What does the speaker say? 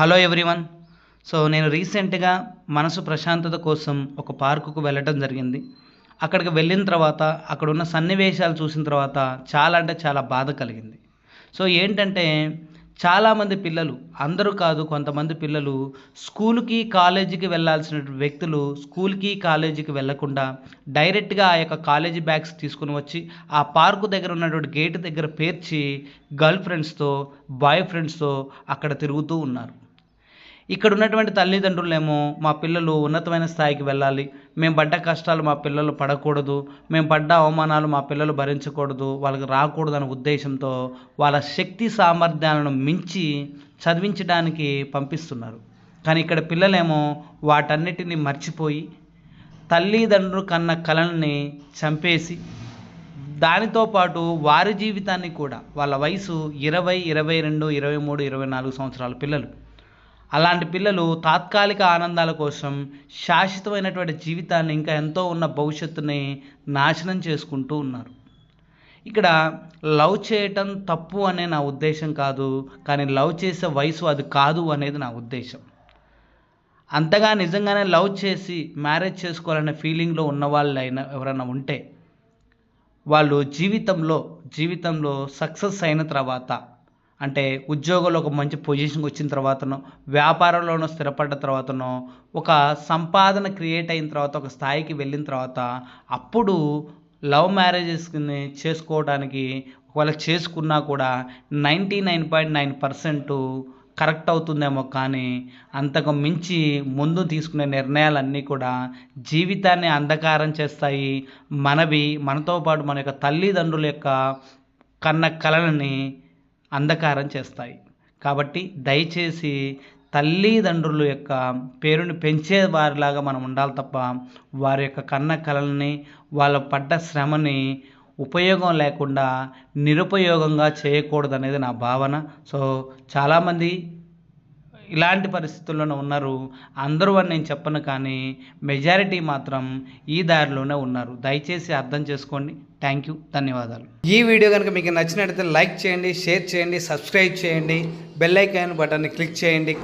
Hello everyone. నేను రీసెంట్గా మనసు ప్రశాంతత కోసం ఒక పార్కుకు వెళ్ళటం జరిగింది. అక్కడికి వెళ్ళిన తర్వాత అక్కడ ఉన్న సన్నివేశాలు చూసిన తర్వాత చాలా అంటే చాలా బాధ కలిగింది. ఏంటంటే చాలామంది పిల్లలు, అందరూ కాదు, కొంతమంది పిల్లలు స్కూలుకి కాలేజీకి వెళ్ళాల్సిన వ్యక్తులు స్కూల్కి కాలేజీకి వెళ్ళకుండా డైరెక్ట్గా ఆ యొక్క కాలేజీ బ్యాగ్స్ తీసుకుని వచ్చి ఆ పార్కు దగ్గర ఉన్నటువంటి గేట్ దగ్గర పేర్చి గర్ల్ ఫ్రెండ్స్తో, బాయ్ ఫ్రెండ్స్తో అక్కడ తిరుగుతూ ఉన్నారు. ఇక్కడ ఉన్నటువంటి తల్లిదండ్రులేమో మా పిల్లలు ఉన్నతమైన స్థాయికి వెళ్ళాలి, మేము పడ్డ కష్టాలు మా పిల్లలు పడకూడదు, మేము పడ్డ అవమానాలు మా పిల్లలు భరించకూడదు, వాళ్ళకి రాకూడదు అనే ఉద్దేశంతో వాళ్ళ శక్తి సామర్థ్యాలను మించి చదివించడానికి పంపిస్తున్నారు. కానీ ఇక్కడ పిల్లలేమో వాటన్నిటిని మర్చిపోయి తల్లిదండ్రులు కన్న కలల్ని చంపేసి దానితో పాటు వారి జీవితాన్ని కూడా, వాళ్ళ వయసు 20, 22, 23, 24 సంవత్సరాల పిల్లలు, అలాంటి పిల్లలు తాత్కాలిక ఆనందాల కోసం శాశ్వతమైనటువంటి జీవితాన్ని, ఇంకా ఎంతో ఉన్న భవిష్యత్తుని నాశనం చేసుకుంటూ ఉన్నారు. ఇక్కడ లవ్ చేయటం తప్పు అనే నా ఉద్దేశం కాదు, కానీ లవ్ చేసే వయసు అది కాదు అనేది నా ఉద్దేశం. అంతగా నిజంగానే లవ్ చేసి మ్యారేజ్ చేసుకోవాలనే ఫీలింగ్లో ఉన్న వాళ్ళైనా ఎవరైనా ఉంటే వాళ్ళు జీవితంలో సక్సెస్ అయిన తర్వాత, అంటే ఉద్యోగంలో ఒక మంచి పొజిషన్కి వచ్చిన తర్వాతనో, వ్యాపారంలోనో స్థిరపడ్డ తర్వాతనో, ఒక సంపాదన క్రియేట్ అయిన తర్వాత, ఒక స్థాయికి వెళ్ళిన తర్వాత, అప్పుడు లవ్ మ్యారేజెస్ని చేసుకోవడానికి, ఒకవేళ చేసుకున్నా కూడా 99.9% కరెక్ట్ అవుతుందేమో, కానీ అంతకు మించి ముందు తీసుకునే నిర్ణయాలన్నీ కూడా జీవితాన్ని అంధకారం చేస్తాయి. మనతో పాటు మన యొక్క తల్లిదండ్రుల యొక్క కన్న కలలని అంధకారం చేస్తాయి. కాబట్టి దయచేసి తల్లిదండ్రుల యొక్క పేరుని పెంచే వారిలాగా మనం ఉండాలి తప్ప, వారి యొక్క కన్న కలల్ని, వాళ్ళ పడ్డ శ్రమని ఉపయోగం లేకుండా నిరుపయోగంగా చేయకూడదనేది నా భావన. చాలామంది ఇలాంటి పరిస్థితుల్లోనే ఉన్నారు. అందరూ అని నేను చెప్పను, కానీ మెజారిటీ మాత్రం ఈ దారిలోనే ఉన్నారు. దయచేసి అర్థం చేసుకోండి. థ్యాంక్ యూ, ధన్యవాదాలు. ఈ వీడియో కనుక మీకు నచ్చినట్లయితే లైక్ చేయండి, షేర్ చేయండి, సబ్స్క్రైబ్ చేయండి, బెల్ ఐకాన్ బటన్ని క్లిక్ చేయండి,